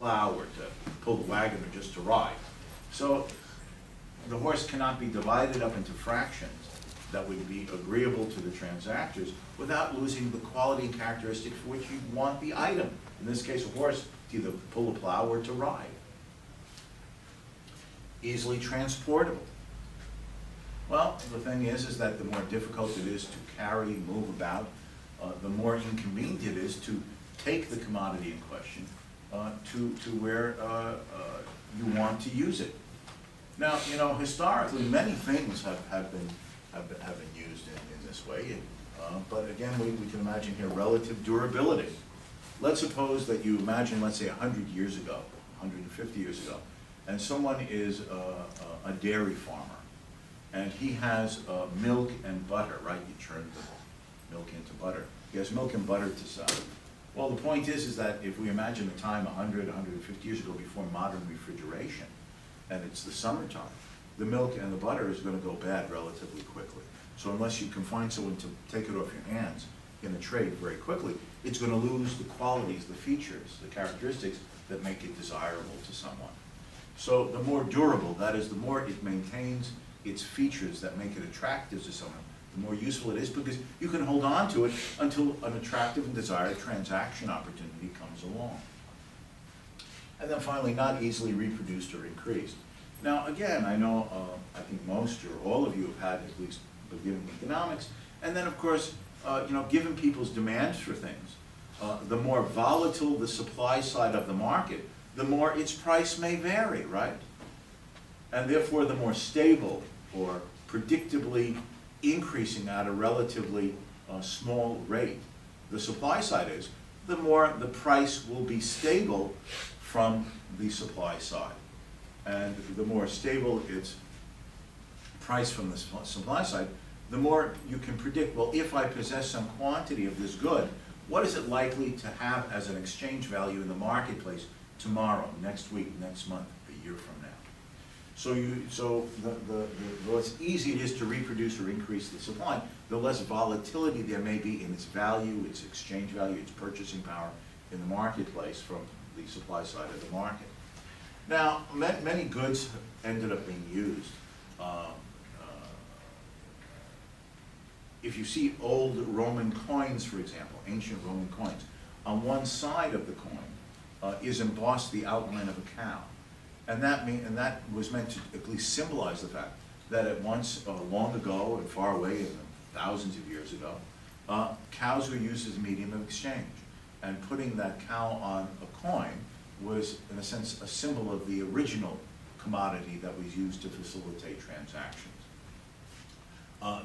plow or to pull the wagon or just to ride. So the horse cannot be divided up into fractions that would be agreeable to the transactors without losing the quality and characteristics for which you want the item. In this case, a horse to either pull a plow or to ride. Easily transportable. Well, the thing is that the more difficult it is to carry, move about, the more inconvenient it is to take the commodity in question to where you want to use it. Now, you know, historically, many things have been used in this way. But again, we can imagine here relative durability. Let's suppose that you imagine, let's say, 100 years ago, 150 years ago, and someone is a dairy farmer, and he has milk and butter, right? You turn the milk into butter. He has milk and butter to sell. Well, the point is that if we imagine a time 100, 150 years ago before modern refrigeration, and it's the summertime, the milk and the butter is going to go bad relatively quickly. So unless you can find someone to take it off your hands in a trade very quickly, it's going to lose the qualities, the features, the characteristics that make it desirable to someone. So the more durable, that is, the more it maintains its features that make it attractive to someone, the more useful it is, because you can hold on to it until an attractive and desired transaction opportunity comes along. And then finally, not easily reproduced or increased. Now again, I know, I think most or all of you have had at least beginning economics, and then of course, you know, given people's demands for things, the more volatile the supply side of the market, the more its price may vary, right? And therefore, the more stable or predictably increasing at a relatively small rate the supply side is, the more the price will be stable from the supply side. And the more stable its price from the supply side, the more you can predict, well, if I possess some quantity of this good, what is it likely to have as an exchange value in the marketplace tomorrow, next week, next month, a year from now? So the less easy it is to reproduce or increase the supply, the less volatility there may be in its value, its exchange value, its purchasing power in the marketplace from the supply side of the market. Now, many goods ended up being used. If you see old Roman coins, for example, ancient Roman coins, on one side of the coin is embossed the outline of a cow. And that was meant to at least symbolize the fact that at once, long ago and far away, thousands of years ago, cows were used as a medium of exchange. And putting that cow on a coin was, in a sense, a symbol of the original commodity that was used to facilitate transactions.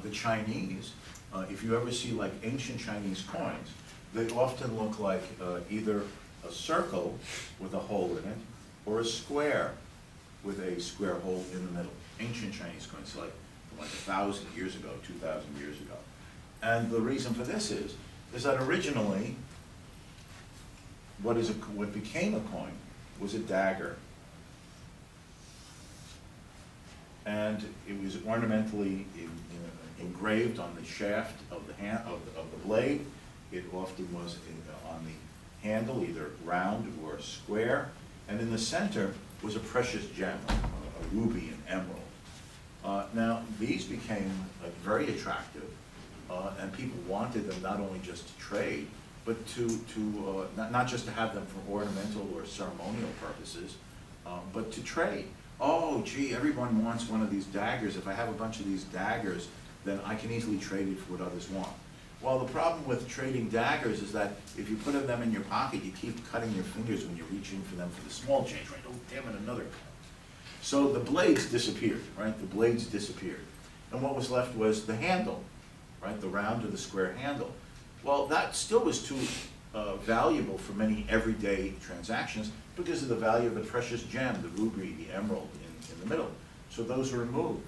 The Chinese, if you ever see like ancient Chinese coins, they often look like either a circle with a hole in it or a square with a square hole in the middle. Ancient Chinese coins, like 1,000 years ago, 2,000 years ago. And the reason for this is that originally, what became a coin was a dagger. And it was ornamentally engraved on the shaft of the blade. It often was on the handle, either round or square. And in the center was a precious gem, a ruby and emerald. Now, these became very attractive, and people wanted them not only just to trade, but not just to have them for ornamental or ceremonial purposes, but to trade. Oh, gee, everyone wants one of these daggers. If I have a bunch of these daggers, then I can easily trade it for what others want. Well, the problem with trading daggers is that if you put them in your pocket, you keep cutting your fingers when you're reaching for them for the small change, right? Oh, damn it, another. So the blades disappeared, right? The blades disappeared. And what was left was the handle, right? The round or the square handle. Well, that still was too valuable for many everyday transactions because of the value of the precious gem, the ruby, the emerald in the middle. So those were removed.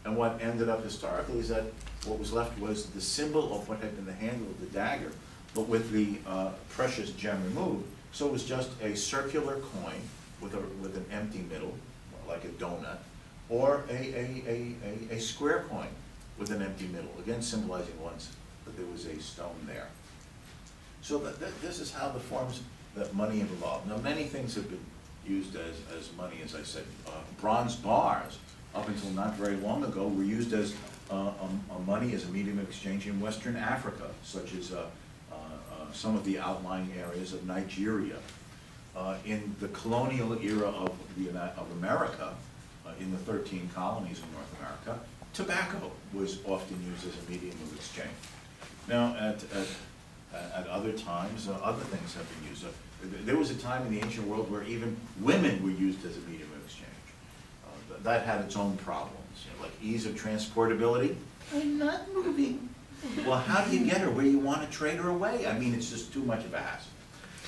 And what ended up historically is that what was left was the symbol of what had been the handle of the dagger, but with the precious gem removed. So it was just a circular coin with an empty middle, like a donut, or a square coin with an empty middle, again symbolizing once that there was a stone there. So this is how the forms that money evolved. Now, many things have been used as money, as I said. Bronze bars, up until not very long ago, were used as money as a medium of exchange in Western Africa, such as some of the outlying areas of Nigeria. In the colonial era of America, in the 13 colonies in North America, tobacco was often used as a medium of exchange. Now, at other times, other things have been used. There was a time in the ancient world where even women were used as a medium of exchange. That had its own problems, like ease of transportability. I'm not moving. Well, how do you get her where you want to trade her away? I mean, it's just too much of a hassle.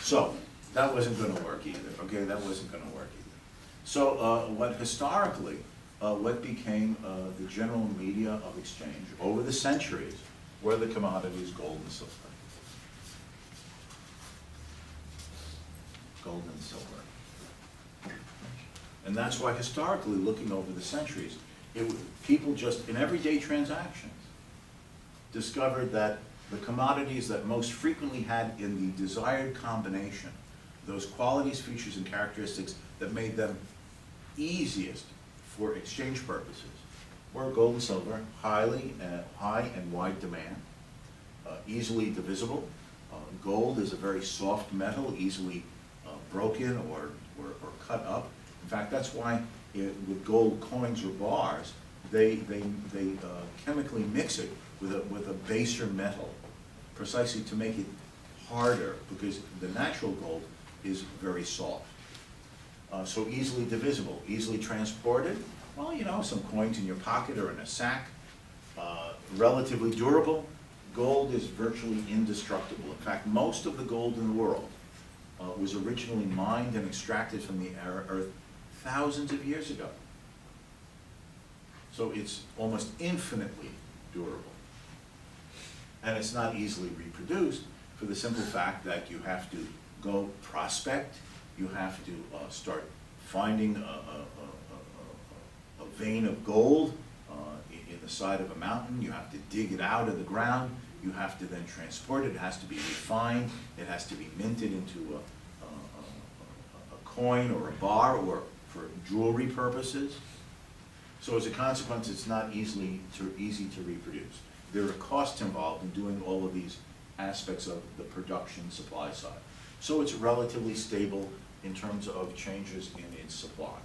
So that wasn't going to work either. Okay, that wasn't going to work either. So what historically, what became the general media of exchange over the centuries were the commodities gold and silver. Gold and silver. And that's why historically, looking over the centuries, people just in everyday transactions discovered that the commodities that most frequently had in the desired combination, those qualities, features, and characteristics that made them easiest for exchange purposes, were gold and silver, high and wide demand, easily divisible. Gold is a very soft metal, easily broken or cut up. In fact, that's why with gold coins or bars, they chemically mix it with a baser metal, precisely to make it harder, because the natural gold is very soft. So easily divisible, easily transported. Well, you know, some coins in your pocket or in a sack. Relatively durable. Gold is virtually indestructible. In fact, most of the gold in the world was originally mined and extracted from the earth thousands of years ago. So it's almost infinitely durable. And it's not easily reproduced for the simple fact that you have to go prospect, you have to start finding a vein of gold in the side of a mountain, you have to dig it out of the ground, you have to then transport it, it has to be refined, it has to be minted into a coin or a bar or for jewelry purposes. So as a consequence, it's not easy to reproduce. There are costs involved in doing all of these aspects of the production supply side. So it's relatively stable in terms of changes in its supply.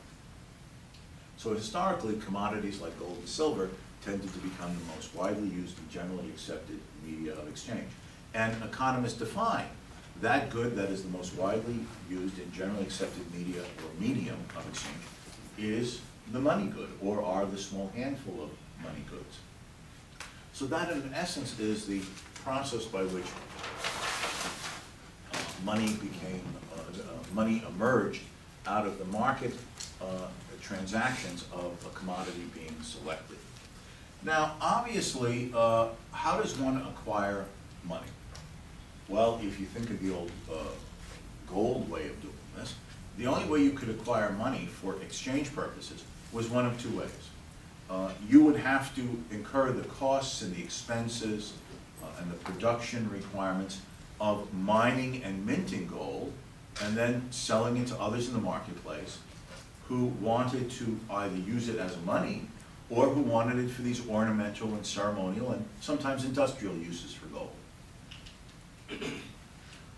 So historically, commodities like gold and silver tended to become the most widely used and generally accepted media of exchange. And economists define that good that is the most widely used and generally accepted media or medium of exchange is the money good, or are the small handful of money goods. So that in essence is the process by which money emerged out of the market transactions of a commodity being selected. Now, obviously, how does one acquire money? Well, if you think of the old gold way of doing this, the only way you could acquire money for exchange purposes was one of two ways. You would have to incur the costs and the expenses and the production requirements of mining and minting gold and then selling it to others in the marketplace who wanted to either use it as money or who wanted it for these ornamental and ceremonial and sometimes industrial uses for gold.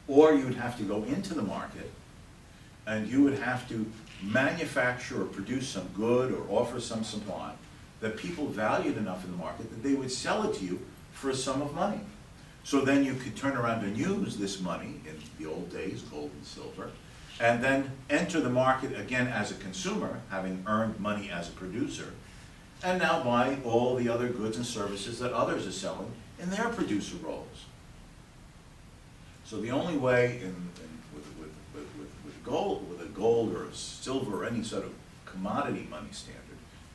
Or you would have to go into the market and you would have to manufacture or produce some good or offer some supply that people valued enough in the market that they would sell it to you for a sum of money. So then you could turn around and use this money, in the old days, gold and silver, and then enter the market again as a consumer, having earned money as a producer, and now buy all the other goods and services that others are selling in their producer roles. So the only way with a gold or a silver or any sort of commodity money standard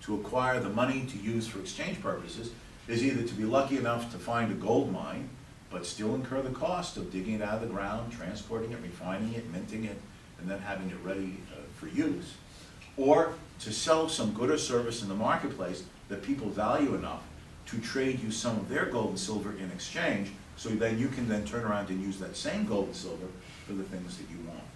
to acquire the money to use for exchange purposes is either to be lucky enough to find a gold mine, but still incur the cost of digging it out of the ground, transporting it, refining it, minting it, and then having it ready for use, or to sell some good or service in the marketplace that people value enough to trade you some of their gold and silver in exchange, so then you can then turn around and use that same gold and silver for the things that you want.